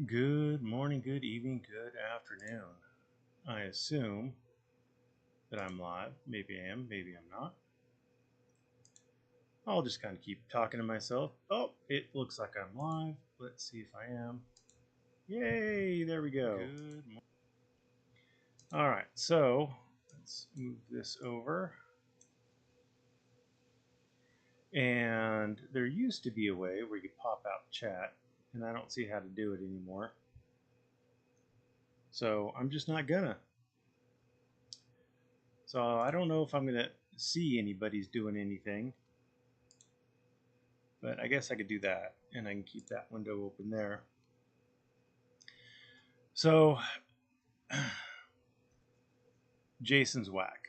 Good morning, good evening, good afternoon. I assume that I'm live. Maybe I am, maybe I'm not. I'll just kind of keep talking to myself. Oh, it looks like I'm live. Let's see if I am. Yay, there we go. Good. All right, so let's move this over. And there used to be a way where you could pop out chat, and I don't see how to do it anymore. So I'm just not gonna. So I don't know if I'm gonna see anybody's doing anything. But I guess I could do that, and I can keep that window open there. So, Jason's whack.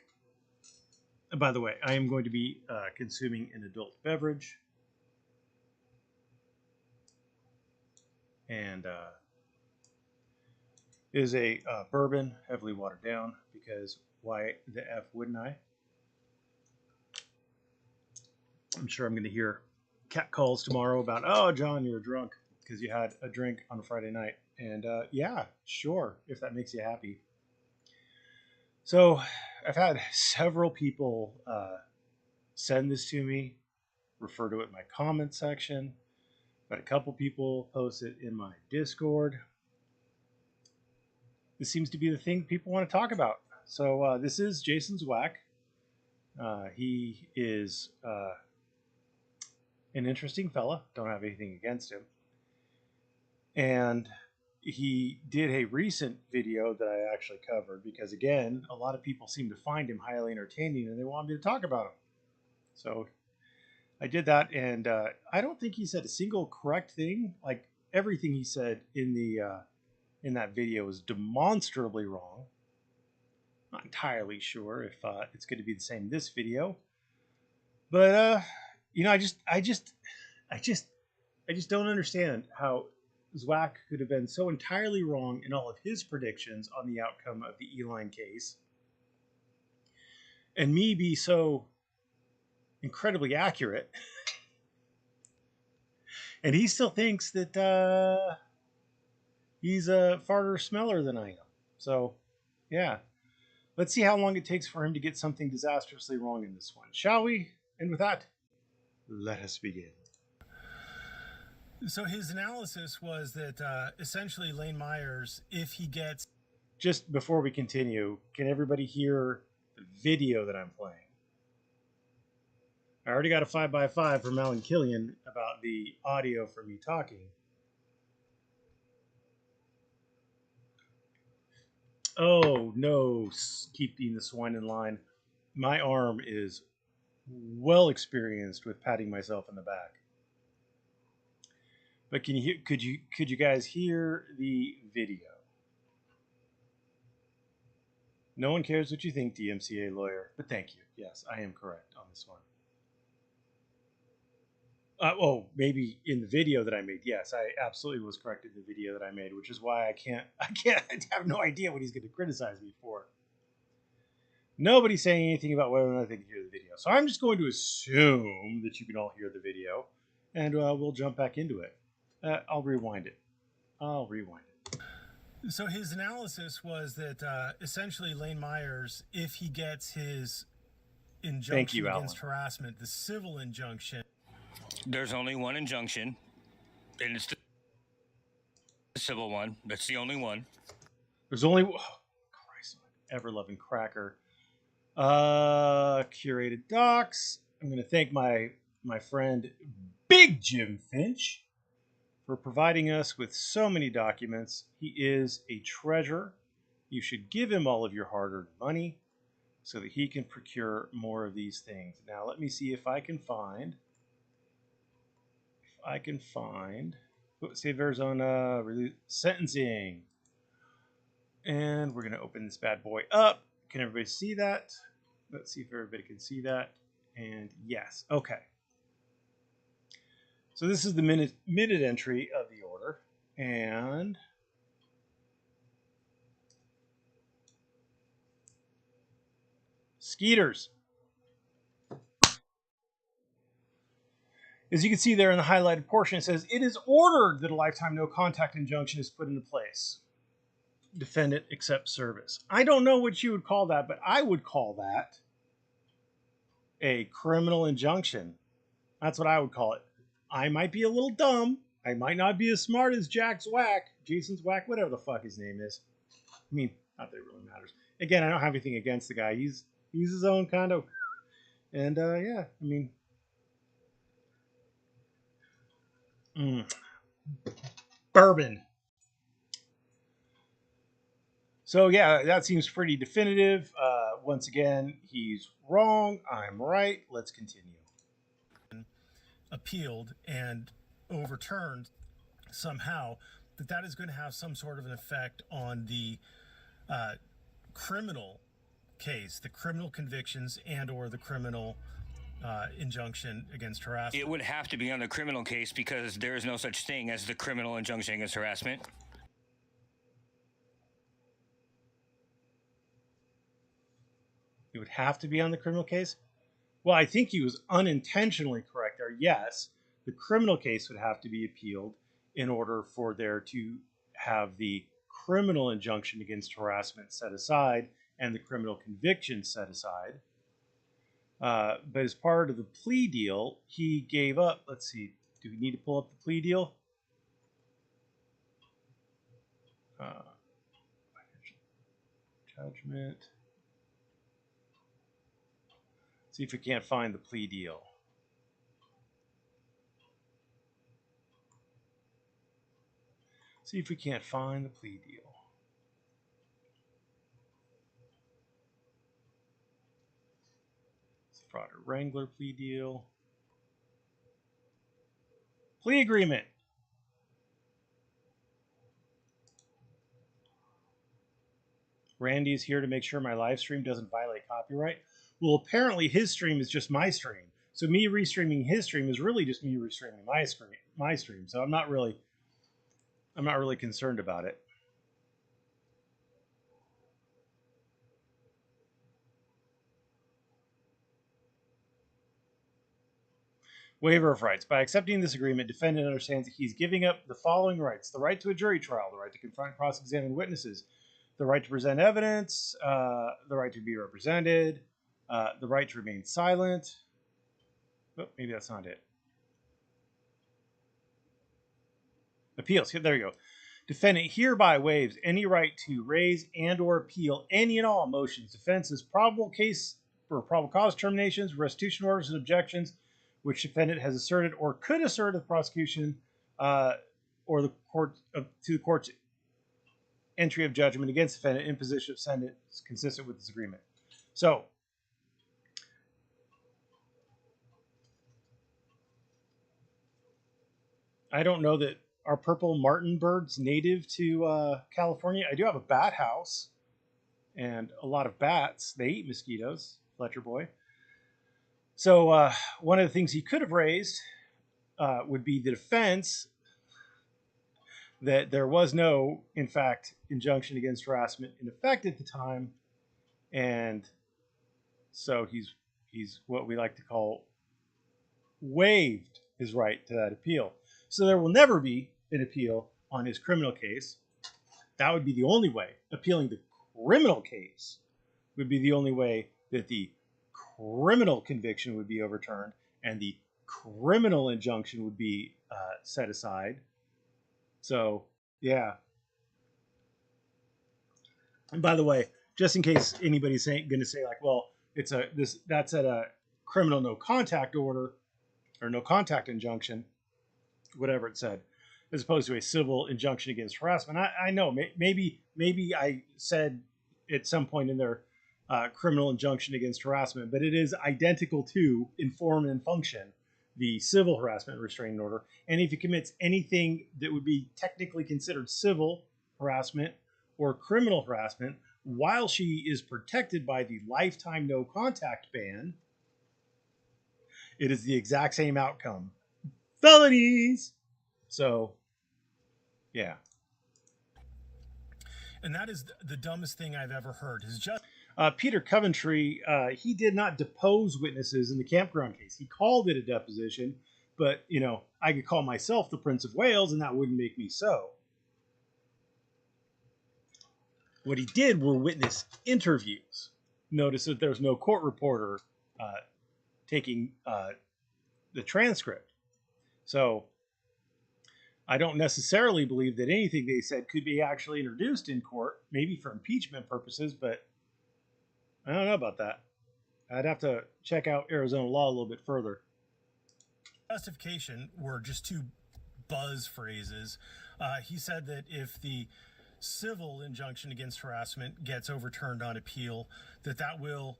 By the way, I am going to be consuming an adult beverage. And it is a bourbon, heavily watered down, because why the F wouldn't I? I'm sure I'm going to hear cat calls tomorrow about, oh, John, you're drunk because you had a drink on a Friday night. And yeah, sure, if that makes you happy. So I've had several people send this to me, refer to it in my comment section, but a couple people post it in my Discord. This seems to be the thing people want to talk about. So this is Jason's whack. He is an interesting fella. Don't have anything against him. And he did a recent video that I actually covered because, again, a lot of people seem to find him highly entertaining and they want me to talk about him. So I did that, and I don't think he said a single correct thing. Like everything he said in that video was demonstrably wrong. Not entirely sure if it's going to be the same this video, but I just don't understand how Zwack could have been so entirely wrong in all of his predictions on the outcome of the Eline case, and me be so incredibly accurate. And he still thinks that he's a farther smeller than I am. So, yeah. Let's see how long it takes for him to get something disastrously wrong in this one, shall we? And with that, let us begin. So his analysis was that essentially Lane Myers, if he gets... Just before we continue, can everybody hear the video that I'm playing? I already got a 5x5 from Alan Killian about the audio for me talking. Oh, no, keeping the swine in line. My arm is well experienced with patting myself in the back. But could you guys hear the video? No one cares what you think, DMCA lawyer, but thank you. Yes, I am correct on this one. Maybe in the video that I made. Yes, I absolutely was correct in the video that I made, which is why I have no idea what he's going to criticize me for. Nobody's saying anything about whether or not they can hear the video. So I'm just going to assume that you can all hear the video, and we'll jump back into it. I'll rewind it. So his analysis was that essentially Lane Myers, if he gets his injunction against harassment, the civil injunction... There's only one injunction, and it's the civil one. That's the only one. There's only... Oh, Christ, ever-loving cracker. Curated docs. I'm going to thank my friend Big Jim Finch for providing us with so many documents. He is a treasure. You should give him all of your hard-earned money so that he can procure more of these things. Now, let me see if I can find... State of Arizona, sentencing. And we're going to open this bad boy up. Can everybody see that? Let's see if everybody can see that. And yes. Okay. So this is the minute entry of the order. And Skeeters. As you can see there in the highlighted portion, it says, it is ordered that a lifetime no contact injunction is put into place. Defendant accepts service. I don't know what you would call that, but I would call that a criminal injunction. That's what I would call it. I might be a little dumb. I might not be as smart as Jason Zwack, whatever the fuck his name is. I mean, not that it really matters. Again, I don't have anything against the guy. He's his own kind of, and yeah, I mean, bourbon. So yeah, that seems pretty definitive. Once again, he's wrong. I'm right. Let's continue. Appealed and overturned somehow, that is going to have some sort of an effect on the criminal case, the criminal convictions and or the criminal injunction against harassment. It would have to be on the criminal case because there is no such thing as the criminal injunction against harassment. It would have to be on the criminal case? Well, I think he was unintentionally correct there. Yes, the criminal case would have to be appealed in order for there to have the criminal injunction against harassment set aside and the criminal conviction set aside. But as part of the plea deal, he gave up. Let's see. Do we need to pull up the plea deal? Judgment. See if we can't find the plea deal. See if we can't find the plea deal. It's a fraud or Wrangler plea deal. Plea agreement. Randy is here to make sure my live stream doesn't violate copyright. Well, apparently his stream is just my stream. So me restreaming his stream is really just me restreaming my stream. So I'm not really concerned about it. Waiver of rights. By accepting this agreement, defendant understands that he's giving up the following rights: the right to a jury trial, the right to confront and cross-examine witnesses, the right to present evidence, the right to be represented, the right to remain silent. Oh, maybe that's not it. Appeals. There you go. Defendant hereby waives any right to raise and or appeal any and all motions, defenses, probable case or probable cause terminations, restitution orders, and objections which defendant has asserted or could assert of the prosecution or the court to the court's entry of judgment against defendant, imposition of sentence consistent with this agreement. So I don't know that our purple martin bird's native to California. I do have a bat house and a lot of bats. They eat mosquitoes, Fletcher boy. So one of the things he could have raised would be the defense that there was no, in fact, injunction against harassment in effect at the time, and so he's what we like to call waived his right to that appeal. So there will never be an appeal on his criminal case. That would be the only way. Appealing the criminal case would be the only way that the criminal conviction would be overturned and the criminal injunction would be set aside. So, yeah. And by the way, just in case anybody's going to say like, well, that's at a criminal no contact order or no contact injunction, whatever it said, as opposed to a civil injunction against harassment. I know maybe I said at some point in there criminal injunction against harassment, but it is identical to, in form and function, the civil harassment restraining order. And if he commits anything that would be technically considered civil harassment or criminal harassment, while she is protected by the lifetime no contact ban, it is the exact same outcome. Felonies. So, yeah. And that is the dumbest thing I've ever heard. Is just Peter Coventry, he did not depose witnesses in the campground case. He called it a deposition, but, you know, I could call myself the Prince of Wales and that wouldn't make me so. What he did were witness interviews. Notice that there's no court reporter taking the transcript. So I don't necessarily believe that anything they said could be actually introduced in court, maybe for impeachment purposes, but I don't know about that. I'd have to check out Arizona law a little bit further. Justification were just two buzz phrases. He said that if the civil injunction against harassment gets overturned on appeal, that will,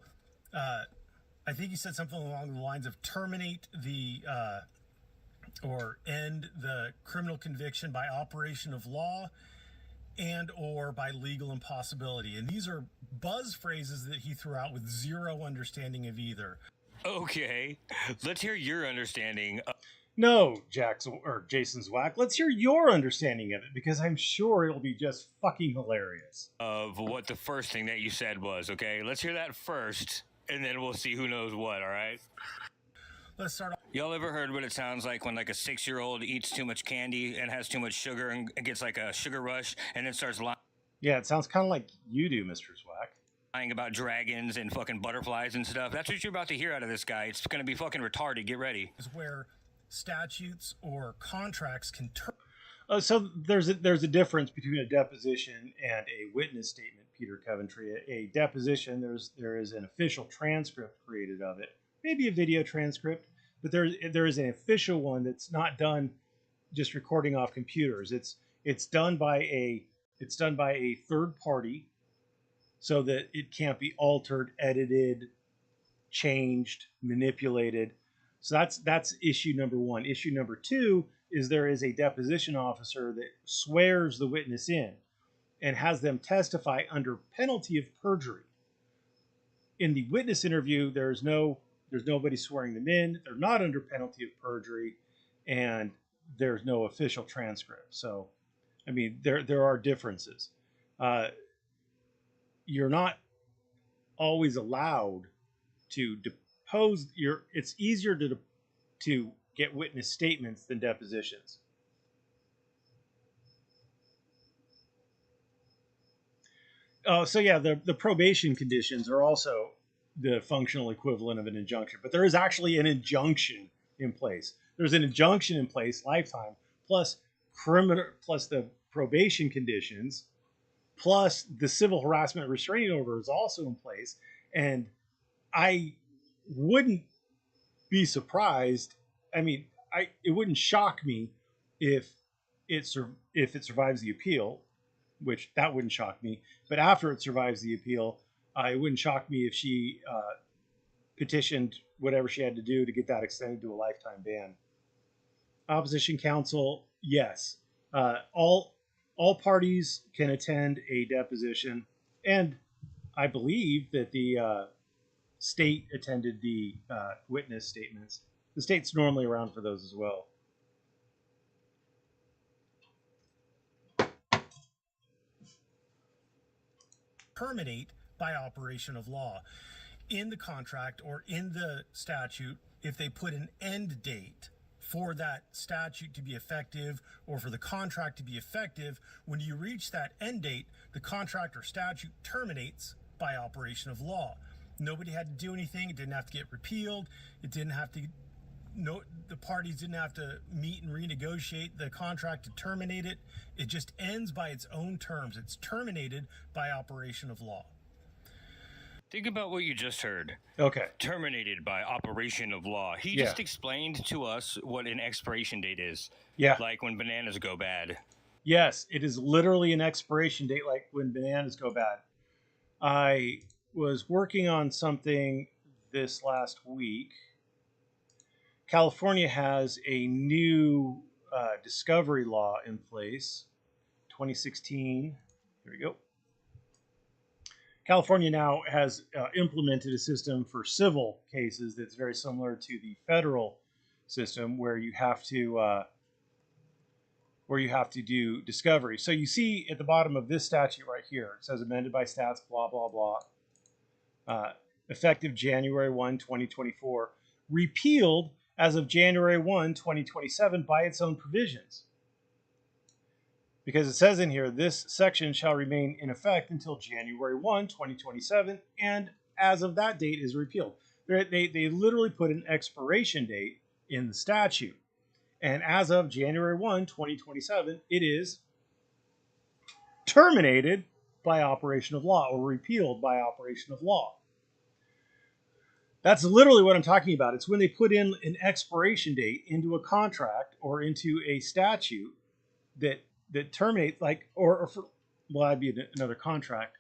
I think he said something along the lines of terminate the or end the criminal conviction by operation of law and or by legal impossibility. And these are buzz phrases that he threw out with zero understanding of either. Okay, let's hear your understanding. No, Jason Zwack, let's hear your understanding of it, because I'm sure it'll be just fucking hilarious. Of what the first thing that you said was, okay? Let's hear that first, and then we'll see who knows what, all right? Let's start off. Y'all ever heard what it sounds like when like a 6-year-old eats too much candy and has too much sugar and gets like a sugar rush and then starts lying? Yeah, it sounds kind of like you do, Mr. Zwack. Lying about dragons and fucking butterflies and stuff. That's what you're about to hear out of this guy. It's going to be fucking retarded. Get ready. Is where statutes or contracts can so there's a difference between a deposition and a witness statement, Peter Coventry. A deposition, there is an official transcript created of it, maybe a video transcript, but there is an official one that's not done just recording off computers. It's done by a third party, so that it can't be altered, edited, changed, manipulated. So that's issue number one. Issue number two is there is a deposition officer that swears the witness in and has them testify under penalty of perjury. In the witness interview, there's nobody swearing them in. They're not under penalty of perjury, and there's no official transcript. So, I mean, there are differences. You're not always allowed to depose. It's easier to get witness statements than depositions. So yeah, the probation conditions are also the functional equivalent of an injunction, but there is actually an injunction in place. There's an injunction in place, lifetime, plus the probation conditions, plus the civil harassment restraining order is also in place. And I wouldn't be surprised. I mean, it wouldn't shock me if it survives the appeal, which that wouldn't shock me. But after it survives the appeal, it wouldn't shock me if she petitioned whatever she had to do to get that extended to a lifetime ban. Opposition counsel, yes. All parties can attend a deposition, and I believe that the state attended the witness statements. The state's normally around for those as well. Terminate by operation of law. In the contract or in the statute, if they put an end date for that statute to be effective or for the contract to be effective, when you reach that end date, the contract or statute terminates by operation of law. Nobody had to do anything. It didn't have to get repealed. It didn't have to, the parties didn't have to meet and renegotiate the contract to terminate it. It just ends by its own terms. It's terminated by operation of law. Think about what you just heard. Okay. Terminated by operation of law. He just explained to us what an expiration date is. Yeah. Like when bananas go bad. Yes, it is literally an expiration date, like when bananas go bad. I was working on something this last week. California has a new discovery law in place, 2016. Here we go. California now has implemented a system for civil cases that's very similar to the federal system, where you have to do discovery. So you see at the bottom of this statute right here, it says amended by stats, blah, blah, blah. Effective January 1, 2024. Repealed as of January 1, 2027 by its own provisions. Because it says in here, this section shall remain in effect until January 1, 2027, and as of that date is repealed. They literally put an expiration date in the statute. And as of January 1, 2027, it is terminated by operation of law or repealed by operation of law. That's literally what I'm talking about. It's when they put in an expiration date into a contract or into a statute that terminates, like, or for, well, that'd be another contract.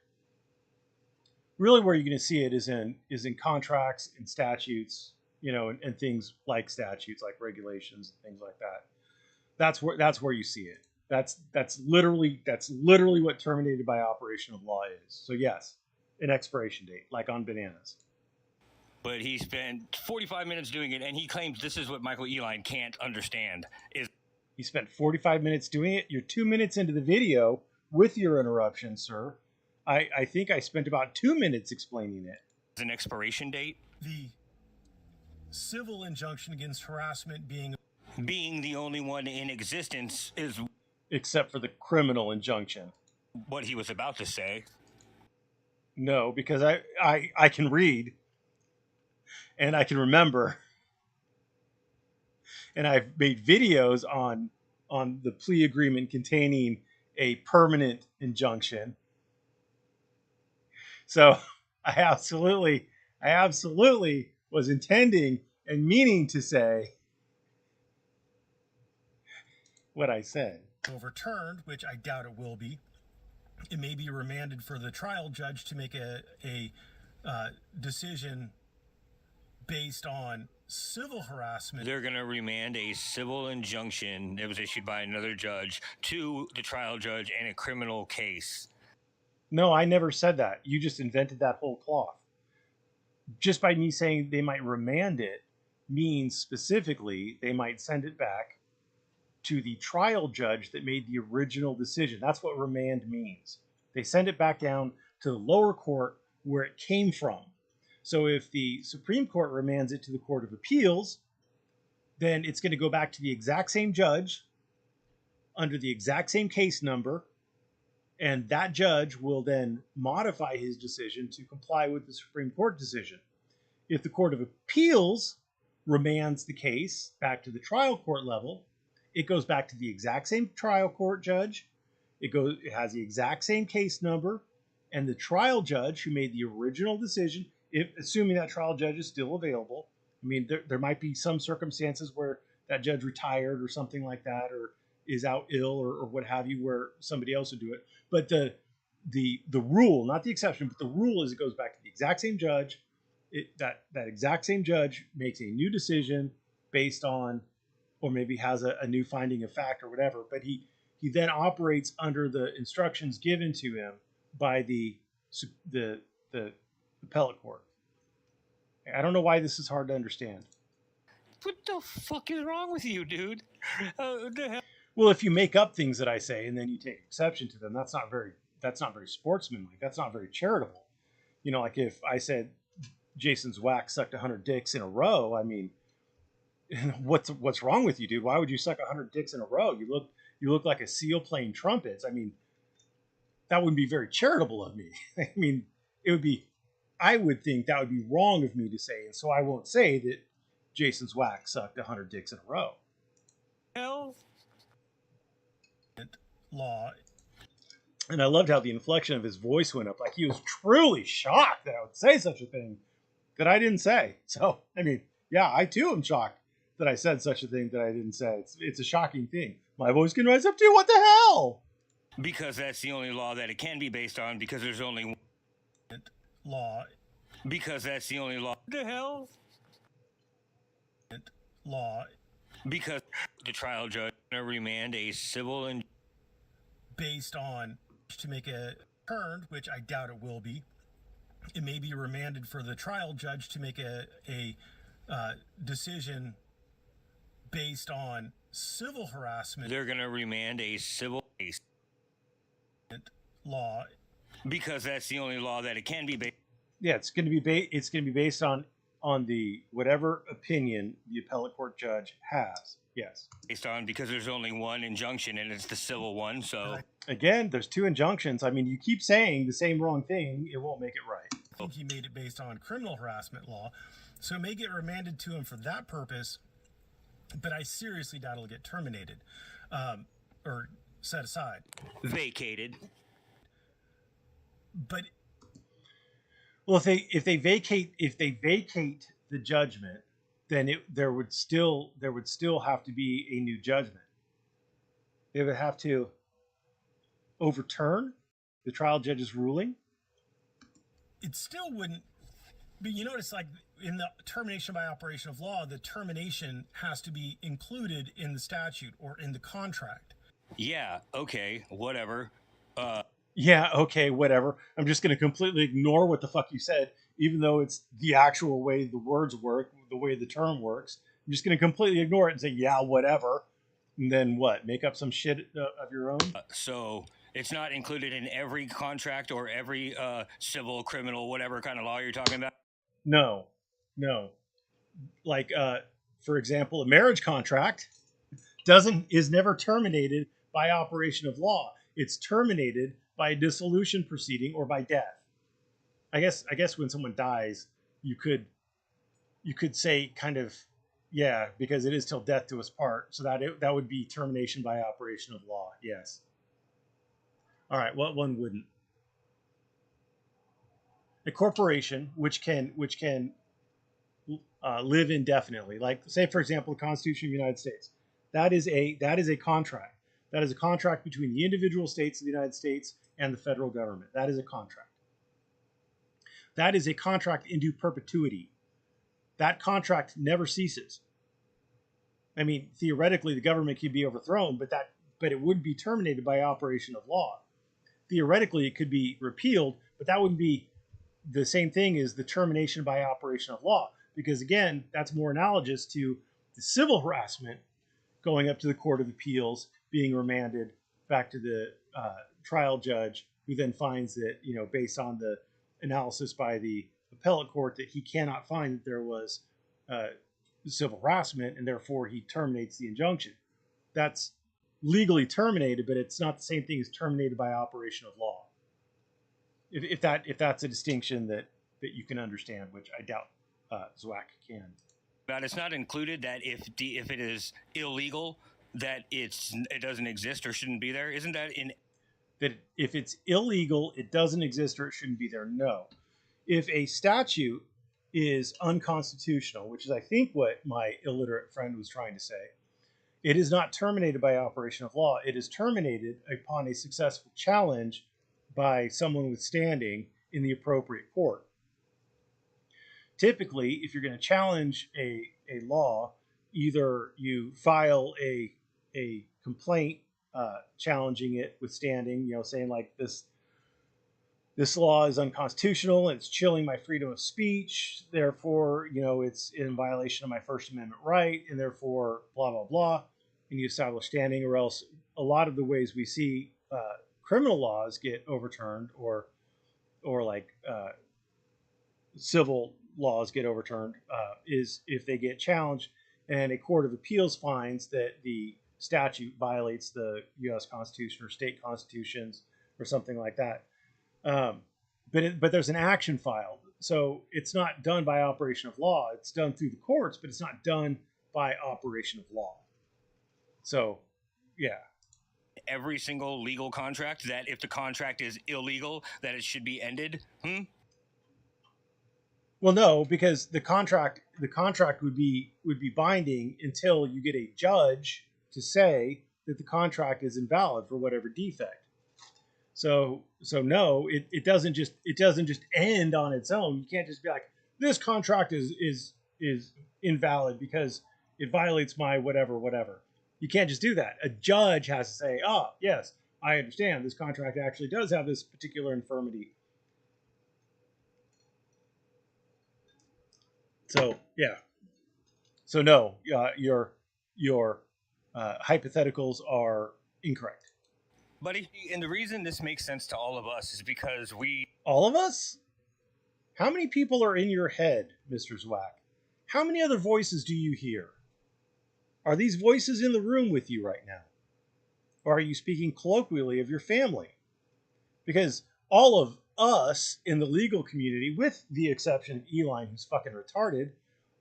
Really, where you're going to see it is in contracts and statutes, and things like statutes, like regulations and things like that. That's where you see it. That's literally what terminated by operation of law is. So yes, an expiration date, like on bananas. But he spent 45 minutes doing it, and he claims this is what Michael Eline can't understand. He spent 45 minutes doing it. You're 2 minutes into the video with your interruption, sir. I think I spent about 2 minutes explaining it. An expiration date? The civil injunction against harassment being the only one in existence is... Except for the criminal injunction. What he was about to say. No, because I can read. And I can remember, and I've made videos on the plea agreement containing a permanent injunction. So I absolutely was intending and meaning to say what I said. Overturned, which I doubt it will be. It may be remanded for the trial judge to make a decision based on civil harassment. They're going to remand a civil injunction that was issued by another judge to the trial judge in a criminal case. No, I never said that. You just invented that whole cloth. Just by me saying they might remand it means specifically they might send it back to the trial judge that made the original decision. That's what remand means. They send it back down to the lower court where it came from. So if the Supreme Court remands it to the Court of Appeals, then it's going to go back to the exact same judge under the exact same case number, and that judge will then modify his decision to comply with the Supreme Court decision. If the Court of Appeals remands the case back to the trial court level, it goes back to the exact same trial court judge. It has the exact same case number, and the trial judge who made the original decision, assuming that trial judge is still available. I mean, there might be some circumstances where that judge retired or something like that, or is out ill or what have you, where somebody else would do it. But the rule, not the exception, but the rule is it goes back to the exact same judge. That exact same judge makes a new decision based on, or maybe has a new finding of fact or whatever. But he then operates under the instructions given to him by the appellate court. I don't know why this is hard to understand. What the fuck is wrong with you, dude? The hell? Well, if you make up things that I say and then you take exception to them, that's not very sportsmanlike. That's not very charitable. Like if I said Jason Zwacky sucked 100 dicks in a row, I mean, what's wrong with you, dude? Why would you suck 100 dicks in a row? You look like a seal playing trumpets. I mean, that wouldn't be very charitable of me. I mean, I would think that would be wrong of me to say, and so I won't say that Jason Zwacky sucked 100 dicks in a row. Hell. Law. And I loved how the inflection of his voice went up. Like he was truly shocked that I would say such a thing that I didn't say. So, I mean, yeah, I too am shocked that I said such a thing that I didn't say. It's a shocking thing. My voice can rise up to what the hell? Because that's the only law that it can be based on, because there's only one law. Because that's the only law. The hell? Law. Because the trial judge will remand a civil and based on to make a turned, which I doubt it will be. It may be remanded for the trial judge to make a decision based on civil harassment. They're going to remand a civil case. Law. Because that's the only law that it can be based. Yeah, it's going to be based on on the whatever opinion the appellate court judge has. Yes. Based on, because there's only one injunction and it's the civil one. So again, there's two injunctions. I mean, you keep saying the same wrong thing, it won't make it right. I think he made it based on criminal harassment law, so it may get remanded to him for that purpose, but I seriously doubt it'll get terminated or set aside. Vacated. But well, if they vacate the judgment, then there would still have to be a new judgment. They would have to overturn the trial judge's ruling. It still wouldn't. But you notice, like in the termination by operation of law, the termination has to be included in the statute or in the contract. Yeah. Okay. Whatever. Yeah. Okay. Whatever. I'm just going to completely ignore what the fuck you said, even though it's the actual way the words work, the way the term works. I'm just going to completely ignore it and say, yeah, whatever. And then what? Make up some shit of your own? So it's not included in every contract or every civil, criminal, whatever kind of law you're talking about? No. Like, for example, a marriage contract is never terminated by operation of law. It's terminated by a dissolution proceeding or by death. I guess when someone dies, you could say kind of, yeah, because it is till death do us part. So that would be termination by operation of law. Yes. All right. What one wouldn't? A corporation which can live indefinitely, like say for example the Constitution of the United States. That is a contract. That is a contract between the individual states of the United States and the federal government. That is a contract. That is a contract into perpetuity. That contract never ceases. I mean, theoretically, the government could be overthrown, but it would be terminated by operation of law. Theoretically, it could be repealed, but that wouldn't be the same thing as the termination by operation of law, because again, that's more analogous to the civil harassment going up to the Court of Appeals, being remanded back to the trial judge, who then finds that, based on the analysis by the appellate court, that he cannot find that there was civil harassment, and therefore he terminates the injunction. That's legally terminated, but it's not the same thing as terminated by operation of law. If that's a distinction that you can understand, which I doubt Zwacky can. But it's not included that if it is illegal, that it doesn't exist or shouldn't be there. Isn't that in? That if it's illegal, it doesn't exist or it shouldn't be there. No. If a statute is unconstitutional, which is I think what my illiterate friend was trying to say, it is not terminated by operation of law. It is terminated upon a successful challenge by someone with standing in the appropriate court. Typically, if you're going to challenge a law, either you file a complaint challenging it with standing, saying like this law is unconstitutional and it's chilling my freedom of speech, therefore, it's in violation of my First Amendment right, and therefore blah blah blah, and you establish standing. Or else a lot of the ways we see criminal laws get overturned, or like civil laws get overturned, is if they get challenged and a court of appeals finds that the statute violates the U.S. Constitution or state constitutions or something like that. But there's an action filed, so it's not done by operation of law. It's done through the courts, but it's not done by operation of law. So, yeah. Every single legal contract, that if the contract is illegal, that it should be ended? Well, no, because the contract would be binding until you get a judge to say that the contract is invalid for whatever defect. So no, it doesn't just end on its own. You can't just be like, this contract is invalid because it violates my whatever. You can't just do that. A judge has to say, oh, yes, I understand this contract actually does have this particular infirmity. So, yeah. So no, your hypotheticals are incorrect. Buddy, and the reason this makes sense to all of us is because all of us? How many people are in your head, Mr. Zwack? How many other voices do you hear? Are these voices in the room with you right now? Or are you speaking colloquially of your family? Because all of us in the legal community, with the exception of Eli, who's fucking retarded,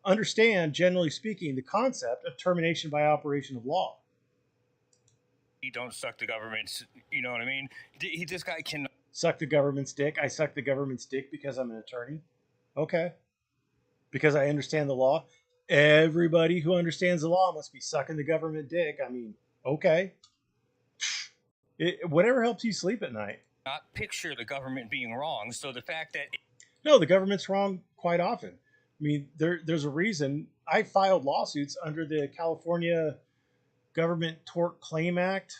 understand, generally speaking, the concept of termination by operation of law. He don't suck the government's, you know what I mean? This guy can Suck the government's dick. I suck the government's dick because I'm an attorney. Okay. Because I understand the law. Everybody who understands the law must be sucking the government dick. I mean, okay. Whatever helps you sleep at night. not picture the government being wrong. So the fact that No, the government's wrong quite often. I mean, there's a reason. I filed lawsuits under the California Government Tort Claim Act,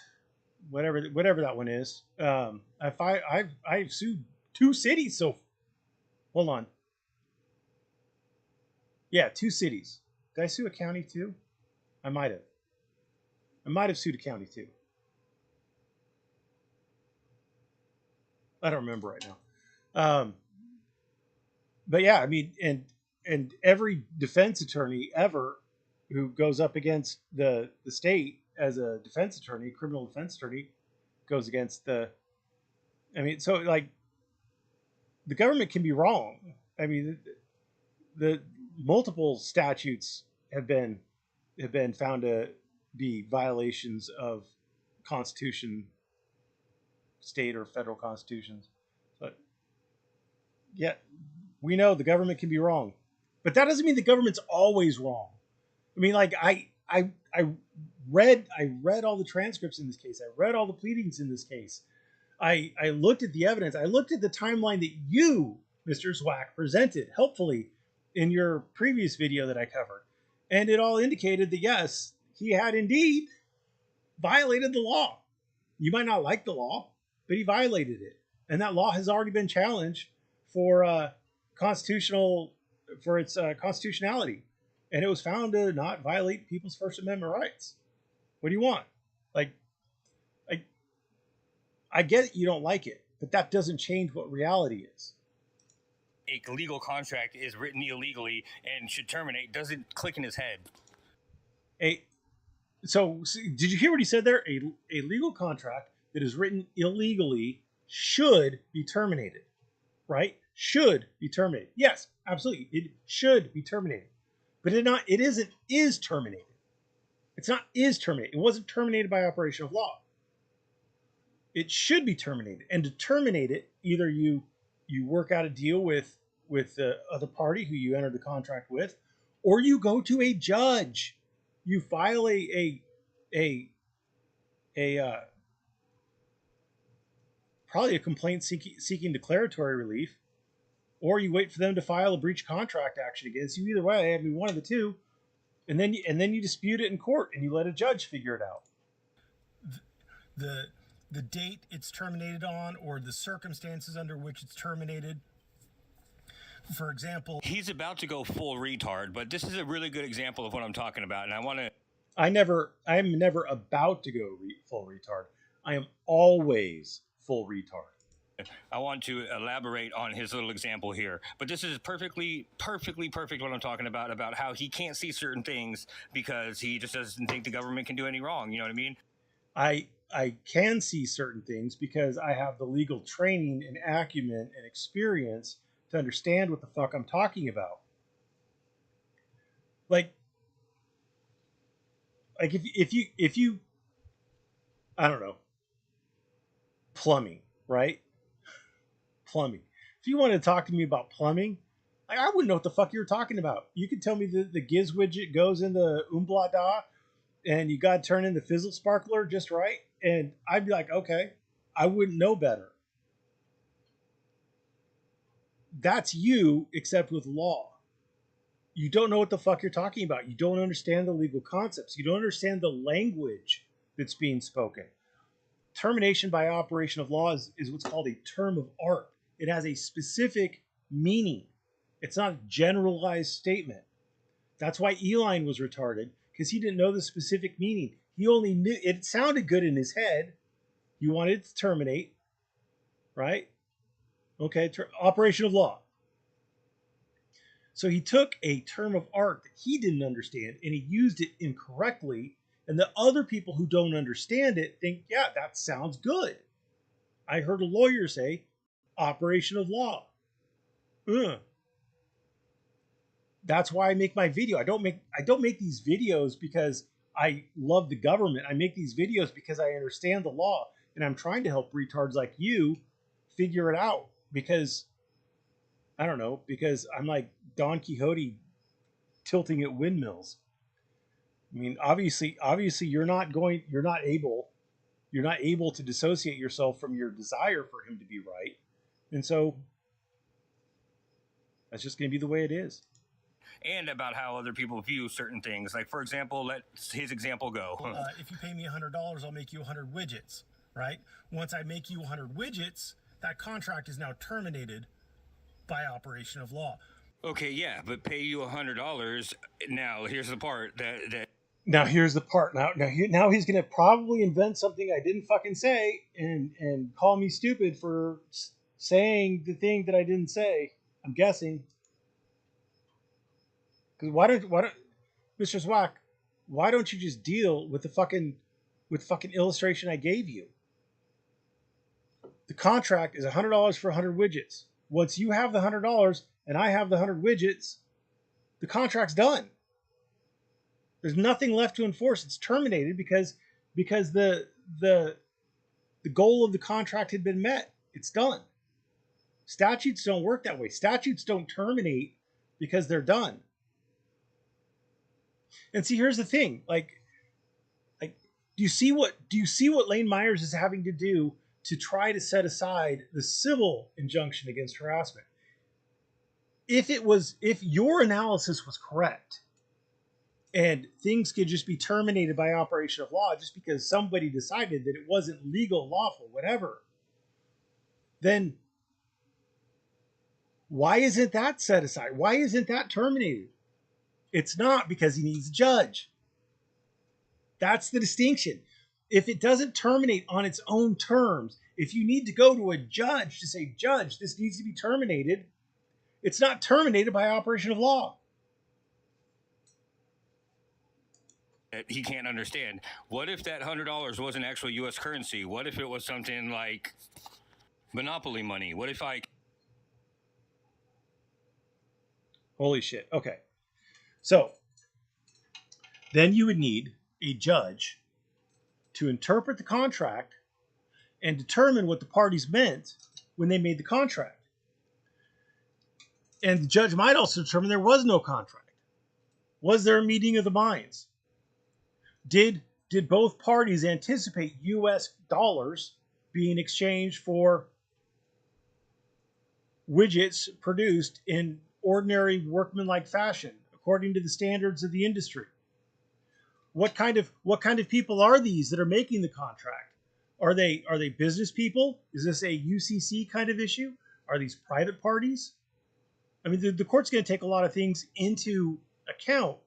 whatever that one is. I've sued 2 cities. So hold on. Yeah, 2 cities. Did I sue a county too? I might have. I might have sued a county too. I don't remember right now. But yeah, I mean, and every defense attorney ever who goes up against the state as a defense attorney, criminal defense attorney, goes against the. I mean, so like, the government can be wrong. I mean, the multiple statutes have been found to be violations of Constitution, state or federal constitutions. But yeah, we know the government can be wrong, but that doesn't mean the government's always wrong. I mean, like I read all the transcripts in this case. I read all the pleadings in this case. I looked at the evidence. I looked at the timeline that you, Mr. Zwack, presented helpfully in your previous video that I covered, and it all indicated that yes, he had indeed violated the law. You might not like the law, but he violated it, and that law has already been challenged for constitutional for its constitutionality, and it was found to not violate people's First Amendment rights. What do you want? Like, I get it, you don't like it, but that doesn't change what reality is. a legal contract is written illegally and should terminate doesn't click in his head. So did you hear what he said there? A legal contract that is written illegally should be terminated, right? Should be terminated. Yes, absolutely. It should be terminated. But it isn't is terminated. It's not is terminated. It wasn't terminated by operation of law. It should be terminated. And to terminate it, either you work out a deal with the other party who you entered the contract with, or you go to a judge. You file a probably a complaint seeking declaratory relief, or you wait for them to file a breach of contract action against you. Either way, I mean, one of the two, and then you dispute it in court and you let a judge figure it out. The date it's terminated on, or the circumstances under which it's terminated. For example, he's about to go full retard, but this is a really good example of what I'm talking about, and I want to. I am never about to go full retard. I am always full retard. I want to elaborate on his little example here, but this is perfectly what I'm talking about how he can't see certain things because he just doesn't think the government can do any wrong. You know what I mean? I can see certain things because I have the legal training and acumen and experience to understand what the fuck I'm talking about. Like if you I don't know, plumbing, right? Plumbing. If you wanted to talk to me about plumbing, I wouldn't know what the fuck you were talking about. You could tell me the Giz widget goes in the Umblada and you got to turn in the fizzle sparkler just right, and I'd be like, okay, I wouldn't know better. That's you, except with law. You don't know what the fuck you're talking about. You don't understand the legal concepts. You don't understand the language that's being spoken. Termination by operation of law is what's called a term of art. It has a specific meaning. It's not a generalized statement. That's why Eli was retarded, because he didn't know the specific meaning. He only knew it sounded good in his head. He wanted it to terminate, right? Okay, operation of law. So he took a term of art that he didn't understand and he used it incorrectly. And the other people who don't understand it think, yeah, that sounds good. I heard a lawyer say operation of law. Ugh. That's why I make my video. I don't make these videos because I love the government. I make these videos because I understand the law and I'm trying to help retards like you figure it out because I don't know, because I'm like Don Quixote tilting at windmills. I mean, obviously you're not able to dissociate yourself from your desire for him to be right. And so that's just going to be the way it is. And about how other people view certain things. Like, for example, let his example go. If you pay me $100, I'll make you 100 widgets, right? Once I make you 100 widgets, that contract is now terminated by operation of law. Okay, yeah, but pay you $100. Now, here's the part that Now here's the part. Now he's going to probably invent something I didn't fucking say and call me stupid for saying the thing that I didn't say. I'm guessing. Because why don't Mr. Zwack, why don't you just deal with the fucking illustration I gave you? The contract is $100 for 100 widgets. Once you have the $100 and I have the 100 widgets, the contract's done. There's nothing left to enforce. It's terminated because the goal of the contract had been met. It's done. Statutes don't work that way. Statutes don't terminate because they're done. And see, here's the thing. Like, do you see what Lane Myers is having to do to try to set aside the civil injunction against harassment? If your analysis was correct and things could just be terminated by operation of law just because somebody decided that it wasn't legal, lawful, whatever, then why isn't that set aside? Why isn't that terminated? It's not, because he needs a judge. That's the distinction. If it doesn't terminate on its own terms, if you need to go to a judge to say, Judge, this needs to be terminated, it's not terminated by operation of law. he can't understand. What if that $100 wasn't actual U.S. currency? What if it was something like monopoly money? What if I... Holy shit. Okay. So then you would need a judge to interpret the contract and determine what the parties meant when they made the contract. And the judge might also determine there was no contract. Was there a meeting of the minds? Did both parties anticipate US dollars being exchanged for widgets produced in ordinary workmanlike fashion according to the standards of the industry? What kind of people are these that are making the contract? Are they business people? Is this a UCC kind of issue? Are these private parties? I mean, the court's going to take a lot of things into account,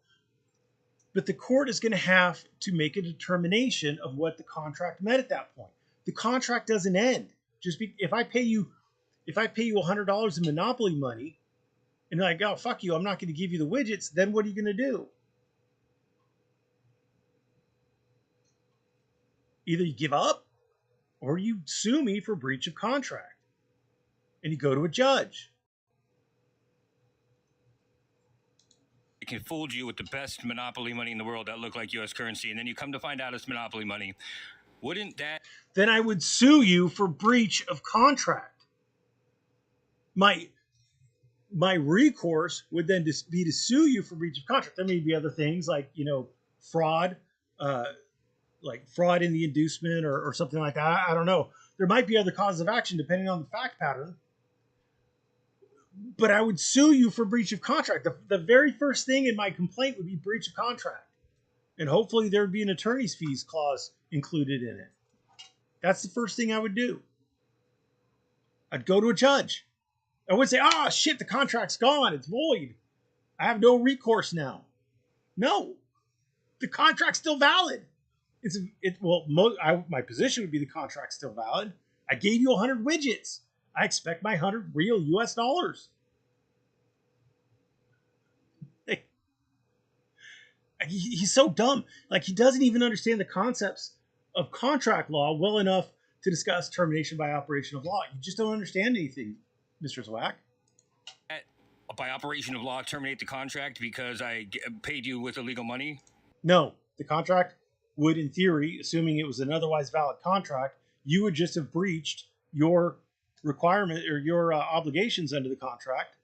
but the court is going to have to make a determination of what the contract meant at that point. The contract doesn't end. If I pay you $100 in monopoly money, and you're like, oh, fuck you, I'm not going to give you the widgets, then what are you going to do? Either you give up or you sue me for breach of contract. And you go to a judge. It can fool you with the best monopoly money in the world that look like U.S. currency, and then you come to find out it's monopoly money. Wouldn't that... Then I would sue you for breach of contract. My recourse would then be to sue you for breach of contract. There may be other things like, fraud, like fraud in the inducement or something like that. I don't know. There might be other causes of action depending on the fact pattern. But I would sue you for breach of contract. The very first thing in my complaint would be breach of contract. And hopefully there would be an attorney's fees clause included in it. That's the first thing I would do. I'd go to a judge. I would say, shit, the contract's gone. It's void. I have no recourse now. No. The contract's still valid. My position would be the contract's still valid. I gave you 100 widgets. I expect my 100 real US dollars. He's so dumb. Like, he doesn't even understand the concepts of contract law well enough to discuss termination by operation of law. You just don't understand anything, Mr. Zwack. By operation of law, terminate the contract because I paid you with illegal money? No, the contract would, in theory, assuming it was an otherwise valid contract, you would just have breached your requirement or your obligations under the contract.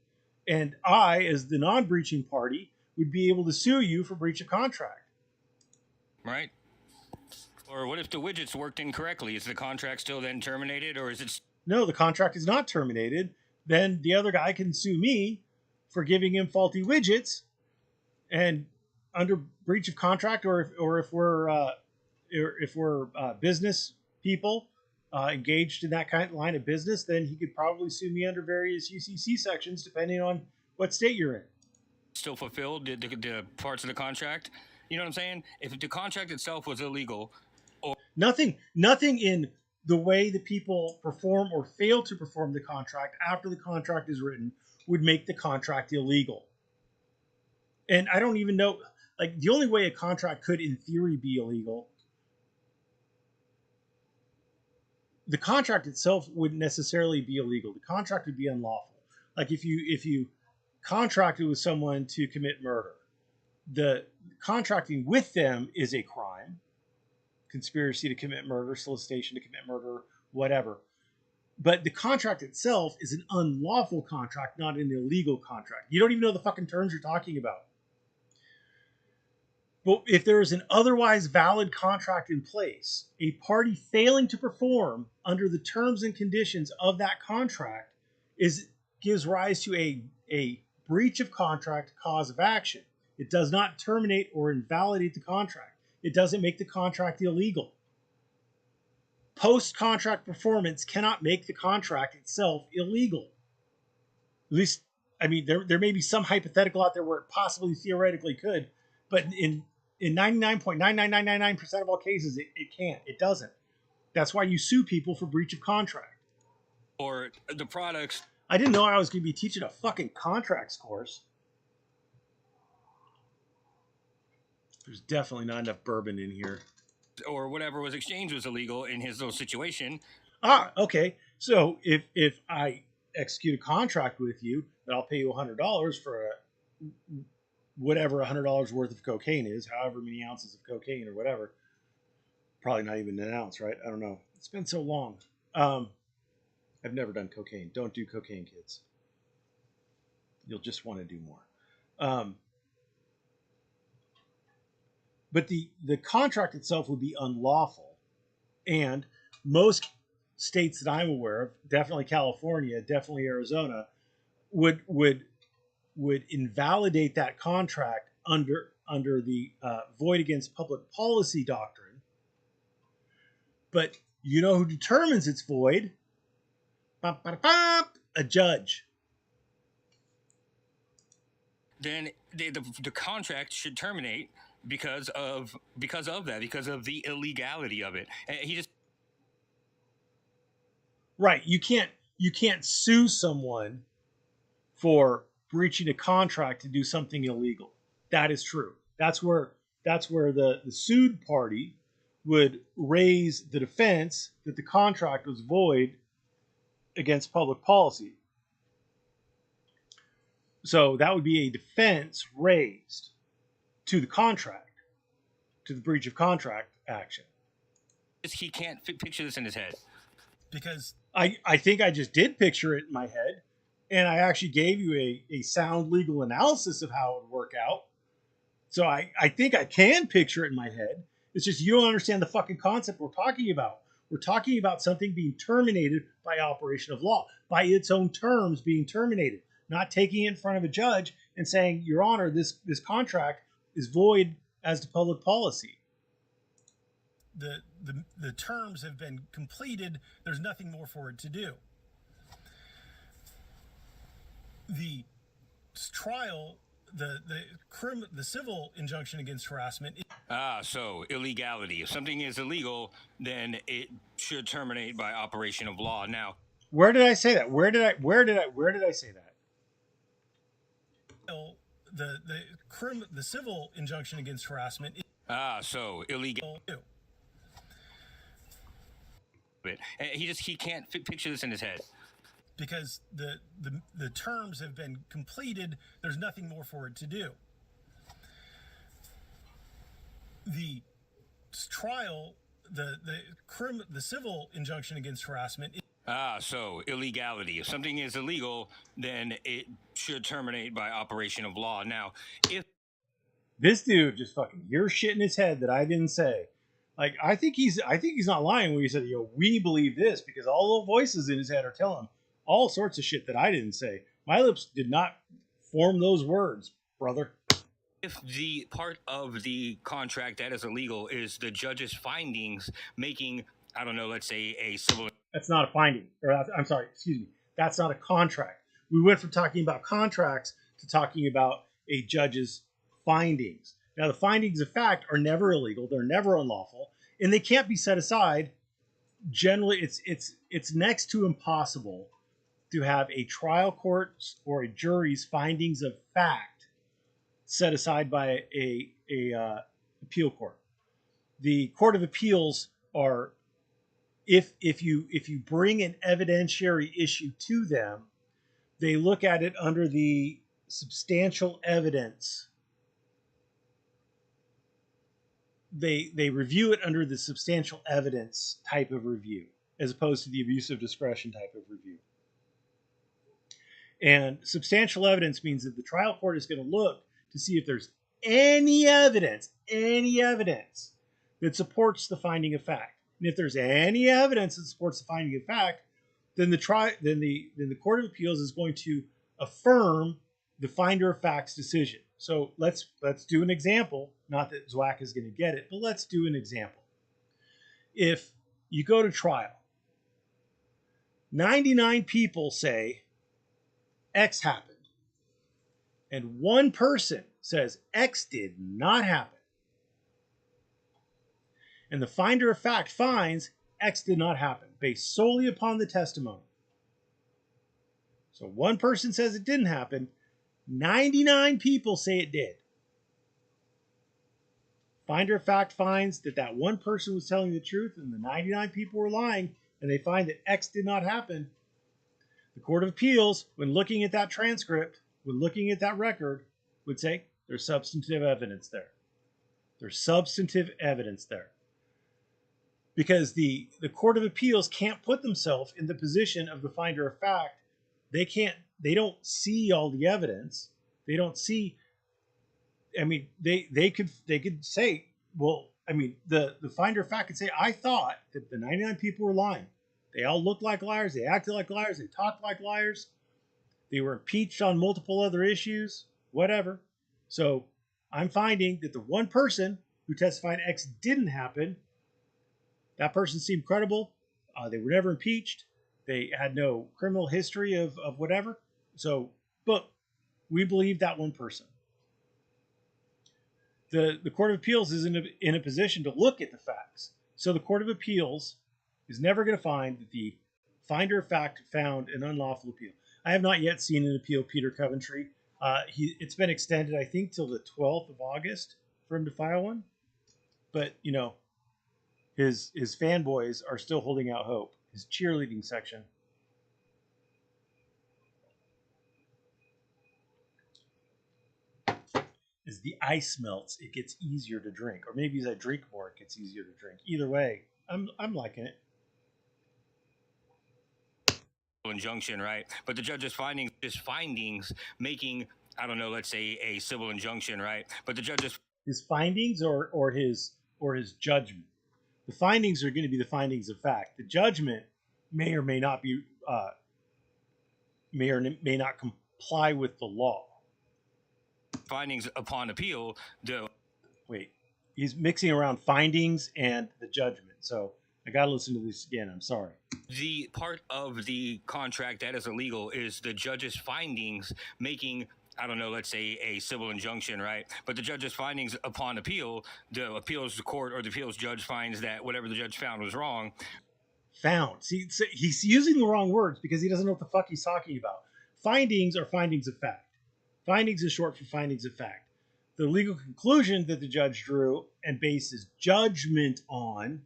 And I, as the non breaching party, would be able to sue you for breach of contract. Right. Or what if the widgets worked incorrectly? Is the contract still then terminated, or is it? No, the contract is not terminated. Then the other guy can sue me for giving him faulty widgets, and under breach of contract, or if we're business people engaged in that kind of line of business, then he could probably sue me under various UCC sections, depending on what state you're in. Still fulfilled the parts of the contract? You know what I'm saying? If the contract itself was illegal, or nothing in the way that people perform or fail to perform the contract after the contract is written would make the contract illegal. And I don't even know, like, the only way a contract could, in theory, be illegal, the contract itself wouldn't necessarily be illegal. The contract would be unlawful. Like, if you contracted with someone to commit murder, the contracting with them is a crime. Conspiracy to commit murder, solicitation to commit murder, whatever. But the contract itself is an unlawful contract, not an illegal contract. You don't even know the fucking terms you're talking about. But if there is an otherwise valid contract in place, a party failing to perform under the terms and conditions of that contract gives rise to a breach of contract cause of action. It does not terminate or invalidate the contract. It doesn't make the contract illegal. Post-contract performance cannot make the contract itself illegal. At least, I mean, there may be some hypothetical out there where it possibly theoretically could, but in 99.99999% of all cases, it can't. It doesn't. That's why you sue people for breach of contract. Or the products. I didn't know I was going to be teaching a fucking contracts course. There's definitely not enough bourbon in here. Or whatever was exchanged was illegal in his little situation. Okay. So if I execute a contract with you that I'll pay you $100 for whatever $100 worth of cocaine is, however many ounces of cocaine or whatever, probably not even an ounce, right? I don't know. It's been so long. I've never done cocaine. Don't do cocaine, kids. You'll just want to do more. But the contract itself would be unlawful. And most states that I'm aware of, definitely California, definitely Arizona, would invalidate that contract under the void against public policy doctrine. But you know who determines it's void? A judge. Then the contract should terminate because of the illegality of it. And he just right. You can't sue someone for breaching a contract to do something illegal. That is true. That's where the sued party would raise the defense that the contract was void against public policy. So that would be a defense raised to the contract, to the breach of contract action. He can't picture this in his head. Because I think I just did picture it in my head, and I actually gave you a sound legal analysis of how it would work out. So I think I can picture it in my head. It's just you don't understand the fucking concept we're talking about. We're talking about something being terminated by operation of law, by its own terms being terminated, not taking it in front of a judge and saying, Your Honor, this contract is void as to public policy. The terms have been completed. There's nothing more for it to do. The trial, the civil injunction against harassment. So illegality. If something is illegal, then it should terminate by operation of law. Now, where did I say that? Where did I say that? the civil injunction against harassment. So illegal. He can't picture this in his head. Because the terms have been completed, there's nothing more for it to do. The trial, the civil injunction against harassment. So illegality. If something is illegal, then it should terminate by operation of law. Now, if this dude just fucking hears shit in his head that I didn't say. Like, I think he's not lying when he said, we believe this, because all the voices in his head are telling him all sorts of shit that I didn't say. My lips did not form those words, brother. If the part of the contract that is illegal is the judge's findings making, I don't know, let's say a civil... That's not a finding. I'm sorry, excuse me. That's not a contract. We went from talking about contracts to talking about a judge's findings. Now, the findings of fact are never illegal. They're never unlawful, and they can't be set aside. Generally, it's next to impossible to have a trial court's or a jury's findings of fact set aside by a appeal court. The Court of Appeals are, if you bring an evidentiary issue to them, they look at it under the substantial evidence. They review it under the substantial evidence type of review, as opposed to the abuse of discretion type of review. And substantial evidence means that the trial court is going to look to see if there's any evidence that supports the finding of fact. And if there's any evidence that supports the finding of fact, then the Court of Appeals is going to affirm the finder of fact's decision. So let's do an example. Not that Zwacky is going to get it, but let's do an example. If you go to trial, 99 people say X happened, and one person says X did not happen, and the finder of fact finds X did not happen based solely upon the testimony. So one person says it didn't happen, 99 people say it did. Finder of fact finds that one person was telling the truth and the 99 people were lying, and they find that X did not happen. The Court of Appeals, when looking at that transcript, when looking at that record, would say there's substantive evidence there. There's substantive evidence there. Because the Court of Appeals can't put themselves in the position of the finder of fact. They don't see all the evidence. They don't see. I mean, they could say, well, I mean, the finder of fact could say, I thought that the 99 people were lying. They all looked like liars. They acted like liars. They talked like liars. They were impeached on multiple other issues, whatever. So I'm finding that the one person who testified X didn't happen, that person seemed credible. They were never impeached. They had no criminal history of whatever. So, but we believe that one person. The Court of Appeals is in a position to look at the facts. So the Court of Appeals is never going to find that the finder of fact found an unlawful appeal. I have not yet seen an appeal Peter Coventry. It's been extended, I think, till the 12th of August for him to file one. But, you know, his fanboys are still holding out hope. His cheerleading section. As the ice melts, it gets easier to drink. Or maybe as I drink more, it gets easier to drink. Either way, I'm liking it. Injunction, right? But the judge's findings making, I don't know, let's say a civil injunction, right? But the judge's his findings or his judgment. The findings are going to be the findings of fact. The judgment may or may not be may or may not comply with the law. Findings upon appeal. Wait, he's mixing around findings and the judgment. So I got to listen to this again. I'm sorry. The part of the contract that is illegal is the judge's findings making, I don't know, let's say a civil injunction, right? But the judge's findings upon appeal, the appeals court or the appeals judge finds that whatever the judge found was wrong. Found. See, so he's using the wrong words because he doesn't know what the fuck he's talking about. Findings are findings of fact. Findings is short for findings of fact. The legal conclusion that the judge drew and bases judgment on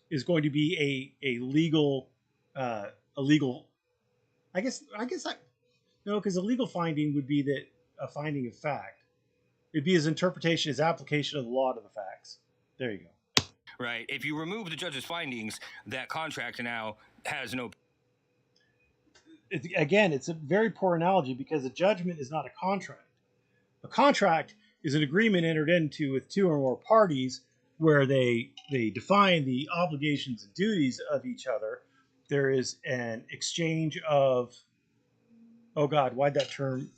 is going to be a legal a legal. I guess no, because a legal finding would be that a finding of fact. It'd be his interpretation, his application of the law to the facts. There you go. Right. If you remove the judge's findings, that contract now has no. Again, it's a very poor analogy because a judgment is not a contract. A contract is an agreement entered into with two or more parties where they define the obligations and duties of each other. There is an exchange of, oh God, why'd that term?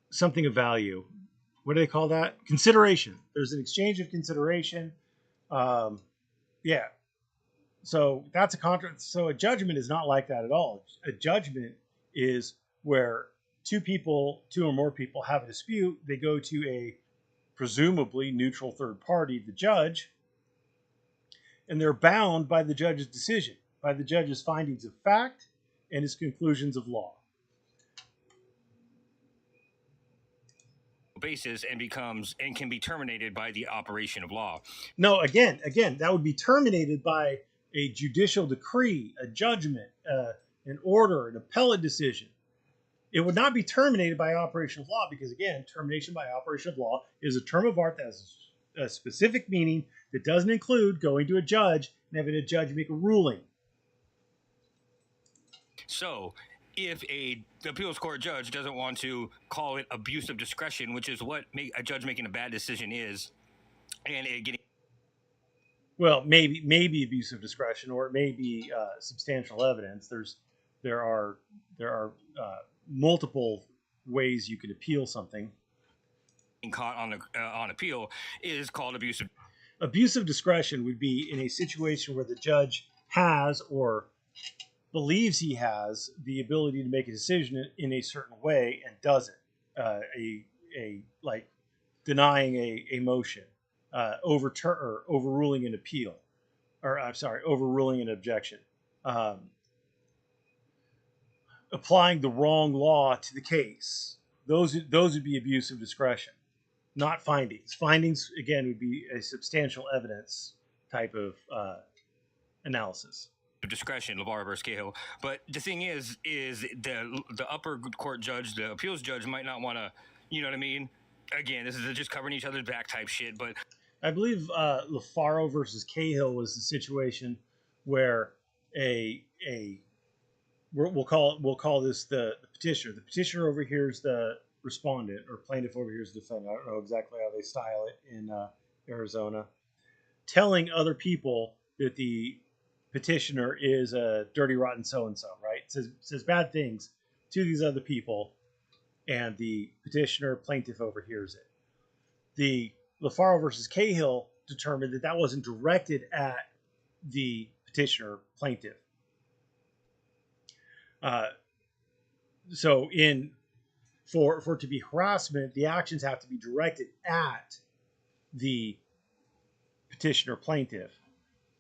Something of value. What do they call that? Consideration. There's an exchange of consideration. Yeah. So that's a contract. So a judgment is not like that at all. A judgment is where two or more people have a dispute. They go to a presumably neutral third party, the judge, and they're bound by the judge's decision, by the judge's findings of fact and his conclusions of law. Basis and can be terminated by the operation of law. No, again, that would be terminated by a judicial decree, a judgment, an order, an appellate decision. It would not be terminated by operation of law because, again, termination by operation of law is a term of art that has a specific meaning that doesn't include going to a judge and having a judge make a ruling. So, if the appeals court judge doesn't want to call it abuse of discretion, which is what a judge making a bad decision is, and it getting well, maybe abuse of discretion, or it may be substantial evidence. There are multiple ways you can appeal something. Caught on appeal is called abuse of. Abuse of discretion would be in a situation where the judge has or believes he has the ability to make a decision in a certain way and doesn't. Like denying a motion, overruling an appeal, or I'm sorry, overruling an objection, applying the wrong law to the case. Those would be abuse of discretion, not findings. Findings again would be a substantial evidence type of analysis. Discretion, LeVar versus Cahill. But the thing is the upper court judge, the appeals judge, might not want to, you know what I mean? Again, this is just covering each other's back type shit. But I believe LaFaro versus Cahill was the situation where we'll call this the petitioner. The petitioner overhears the respondent, or plaintiff overhears the defendant. I don't know exactly how they style it in Arizona, telling other people that the petitioner is a dirty, rotten so-and-so, right? Says bad things to these other people, and the petitioner plaintiff overhears it. The LaFaro versus Cahill determined that that wasn't directed at the petitioner plaintiff. So for it to be harassment, the actions have to be directed at the petitioner plaintiff,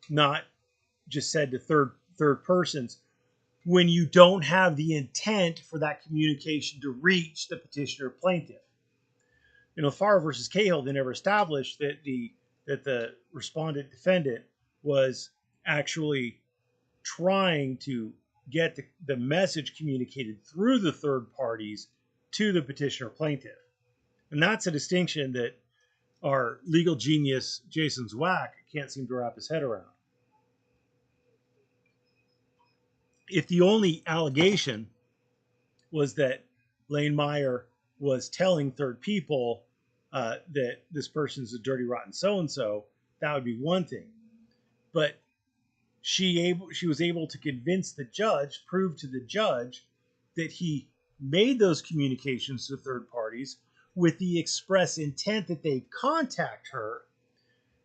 not just said to third persons when you don't have the intent for that communication to reach the petitioner plaintiff. In LaFaro versus Cahill, they never established that the respondent defendant was actually trying to get the message communicated through the third parties to the petitioner plaintiff. And that's a distinction that our legal genius, Jason Zwacky, can't seem to wrap his head around. If the only allegation was that Lane Meyer was telling third people that this person's a dirty, rotten so-and-so, that would be one thing. But she was able to convince the judge, prove to the judge that he made those communications to third parties with the express intent that they contact her.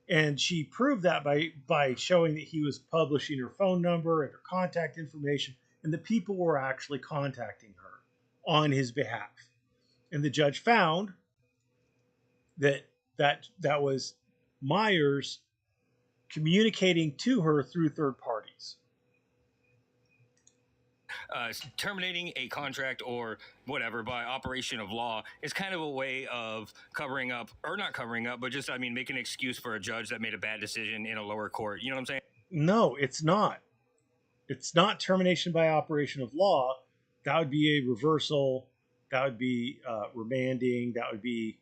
And she proved that by showing that he was publishing her phone number and her contact information, and the people were actually contacting her on his behalf. And the judge found that was Myers communicating to her through third parties. terminating a contract or whatever by operation of law is kind of a way of covering up, or not covering up, but just, I mean, make an excuse for a judge that made a bad decision in a lower court. You know what I'm saying? No, it's not. It's not termination by operation of law. That would be a reversal. That would be remanding. That would be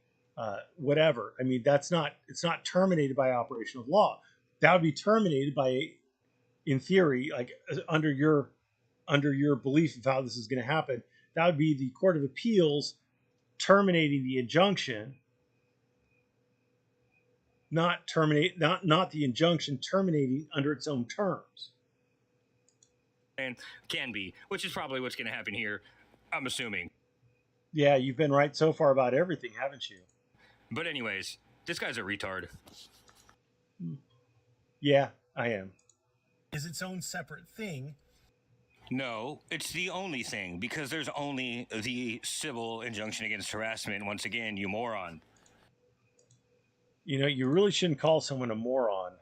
whatever. I mean, that's not. It's not terminated by operation of law. That would be terminated by, in theory, like under your belief of how this is going to happen. That would be the Court of Appeals terminating the injunction, not the injunction terminating under its own terms. And can be, which is probably what's going to happen here, I'm assuming. Yeah, you've been right so far about everything, haven't you? But anyways, this guy's a retard. Yeah, I am. Is its own separate thing. No, it's the only thing, because there's only the civil injunction against harassment. Once again, you moron. You know, you really shouldn't call someone a moron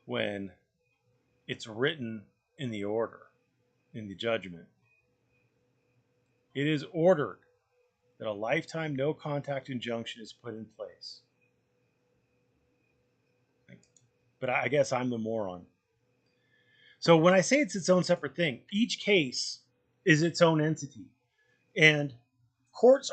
when it's written in the order, in the judgment. It is ordered that a lifetime no contact injunction is put in place. But I guess I'm the moron. So when I say it's its own separate thing, each case is its own entity. And courts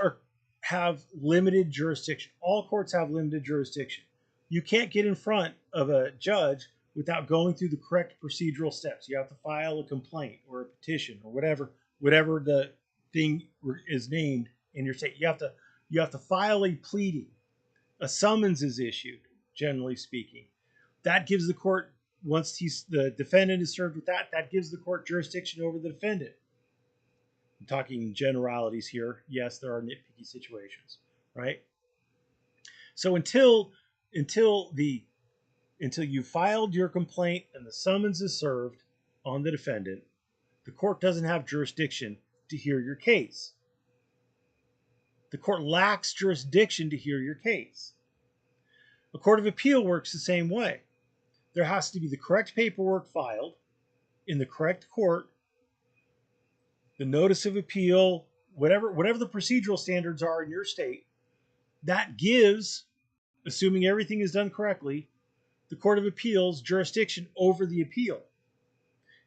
have limited jurisdiction. All courts have limited jurisdiction. You can't get in front of a judge without going through the correct procedural steps. You have to file a complaint or a petition or whatever the thing is named in your state. You have to file a pleading. A summons is issued, generally speaking. That gives the court, once the defendant is served with that, that gives the court jurisdiction over the defendant. I'm talking generalities here. Yes, there are nitpicky situations, right? So until you filed your complaint and the summons is served on the defendant, the court doesn't have jurisdiction to hear your case. The court lacks jurisdiction to hear your case. A court of appeal works the same way. There has to be the correct paperwork filed in the correct court, the notice of appeal, whatever the procedural standards are in your state. That gives, assuming everything is done correctly, the Court of Appeals jurisdiction over the appeal.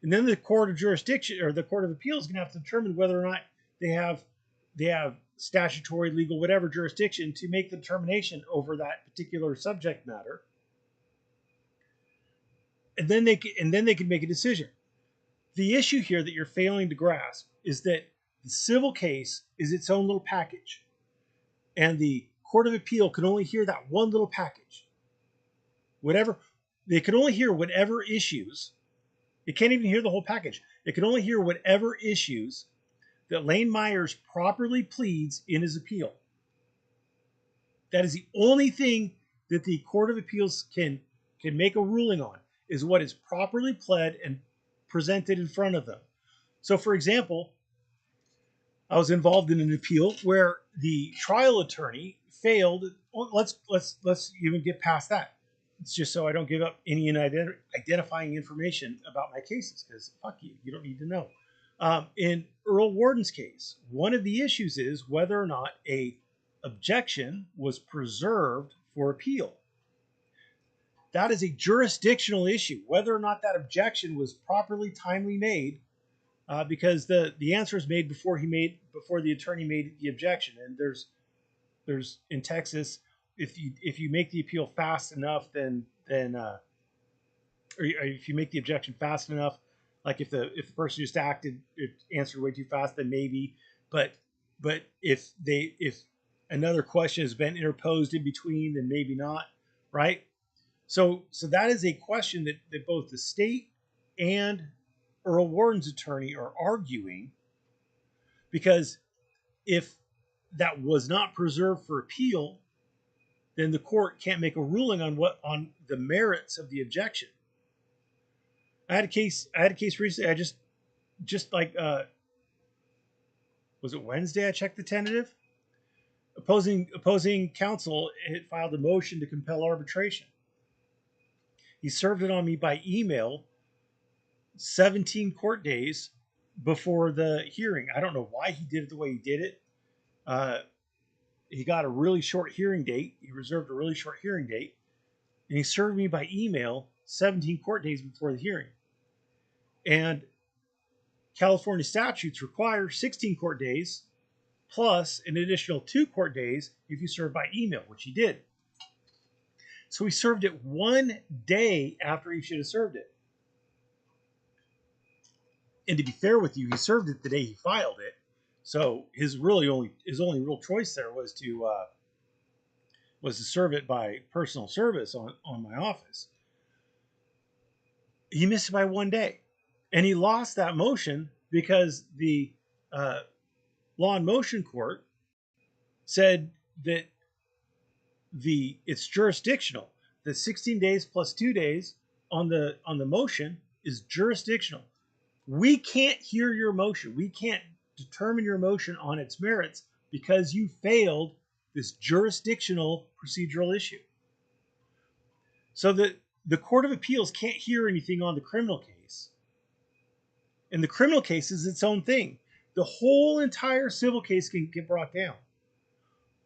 And then the Court of Jurisdiction or the Court of Appeals is going to have to determine whether or not they have statutory, legal, whatever jurisdiction to make the determination over that particular subject matter. And then they can make a decision. The issue here that you're failing to grasp is that the civil case is its own little package, and the Court of Appeal can only hear that one little package. They can only hear whatever issues. It can't even hear the whole package. It can only hear whatever issues that Lane Myers properly pleads in his appeal. That is the only thing that the Court of Appeals can make a ruling on, is what is properly pled and presented in front of them. So, for example, I was involved in an appeal where the trial attorney failed. Well, let's even get past that. It's just so I don't give up any identifying information about my cases, because fuck you, you don't need to know. In Earl Warden's case, one of the issues is whether or not a objection was preserved for appeal. That is a jurisdictional issue, whether or not that objection was properly timely made, because the answer is made before the attorney made the objection. And there's in Texas, if you make the appeal fast enough, then or if you make the objection fast enough, like if the person just answered way too fast, then maybe. But if another question has been interposed in between, then maybe not, right? So that is a question that both the state and Earl Warden's attorney are arguing, because if that was not preserved for appeal, then the court can't make a ruling on the merits of the objection. I had a case recently. I just like was it Wednesday? I checked the tentative. Opposing counsel had filed a motion to compel arbitration. He served it on me by email, 17 court days before the hearing. I don't know why he did it the way he did it. He got a really short hearing date. He reserved a really short hearing date, and he served me by email 17 court days before the hearing. And California statutes require 16 court days plus an additional 2 court days if you serve by email, which he did. So he served it 1 day after he should have served it. And to be fair with you, he served it the day he filed it. So his only real choice there was to serve it by personal service on my office. He missed it by 1 day, and he lost that motion because the law and motion court said that it's jurisdictional. The 16 days plus 2 days on the motion is jurisdictional. We can't hear your motion. We can't determine your motion on its merits because you failed this jurisdictional procedural issue. So the Court of Appeals can't hear anything on the criminal case. And the criminal case is its own thing. The whole entire civil case can get brought down.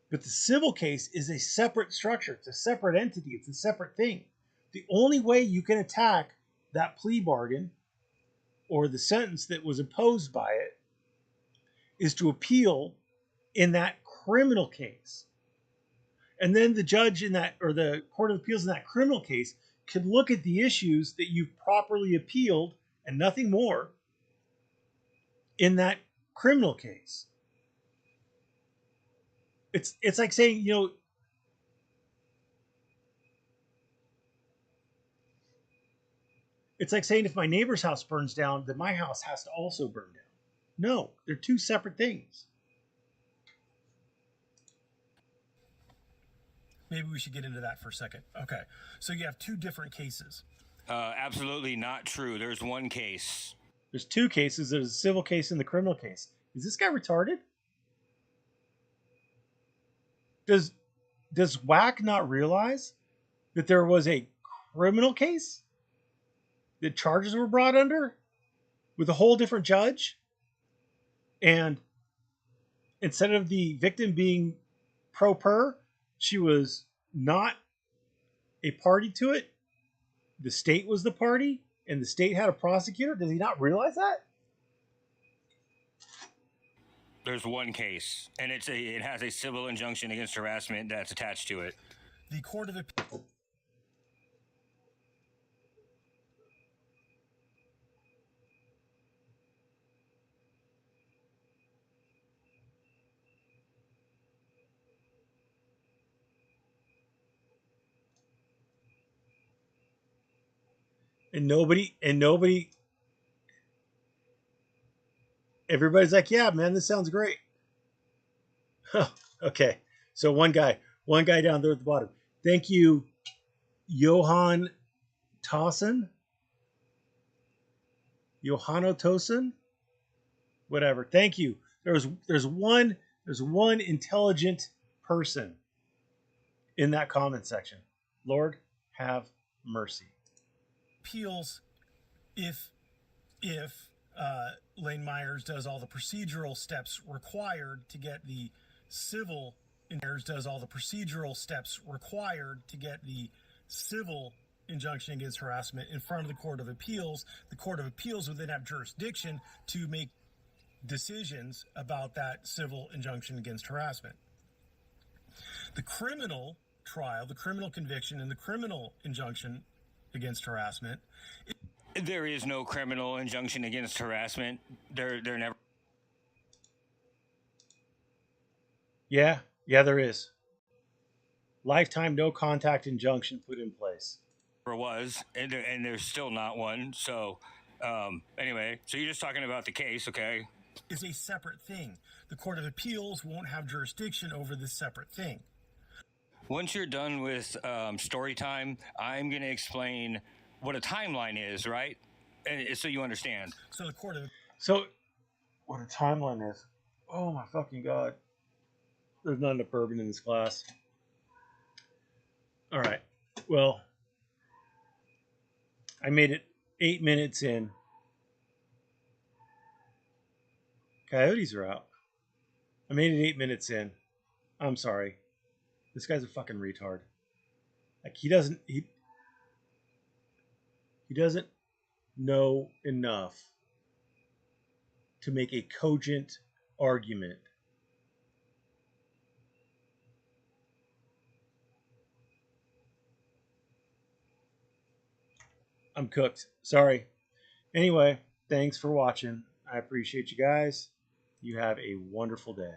But the civil case is a separate structure. It's a separate entity. It's a separate thing. The only way you can attack that plea bargain or the sentence that was imposed by it is to appeal in that criminal case. And then the judge in that, or the Court of Appeals in that criminal case, can look at the issues that you've properly appealed and nothing more in that criminal case. It's like saying, it's like saying if my neighbor's house burns down, then my house has to also burn down. No, they're two separate things. Maybe we should get into that for a second. Okay, so you have 2 different cases. Absolutely not true. There's one case. There's 2 cases. There's a civil case and the criminal case. Is this guy retarded? Does Whack not realize that there was a criminal case that charges were brought under with a whole different judge? And instead of the victim being pro per, she was not a party to it. The state was the party, and the state had a prosecutor. Does he not realize that? There's one case, and it has a civil injunction against harassment that's attached to it. The Court of Appeals. And nobody, everybody's like, yeah, man, this sounds great. Okay. So one guy down there at the bottom. Thank you, Johanno Tosin, whatever. Thank you. There's one intelligent person in that comment section. Lord, have mercy. Appeals, if Lane Myers does all the procedural steps required to get the civil injunction against harassment in front of the Court of Appeals, the Court of Appeals would then have jurisdiction to make decisions about that civil injunction against harassment. The criminal trial, the criminal conviction, and the criminal injunction against harassment. There is no criminal injunction against harassment. There never. Yeah, there is. Lifetime no contact injunction put in place. There was, and there's still not one. So, anyway, so you're just talking about the case, okay? Is a separate thing. The Court of Appeals won't have jurisdiction over this separate thing. Once you're done with story time, I'm going to explain what a timeline is, right? And so you understand. So the Court of... So, what a timeline is. Oh my fucking God. There's not enough bourbon in this class. All right. Well, I made it 8 minutes in. Coyotes are out. I made it 8 minutes in. I'm sorry. This guy's a fucking retard. Like he doesn't know enough to make a cogent argument. I'm cooked. Sorry. Anyway, thanks for watching. I appreciate you guys. You have a wonderful day.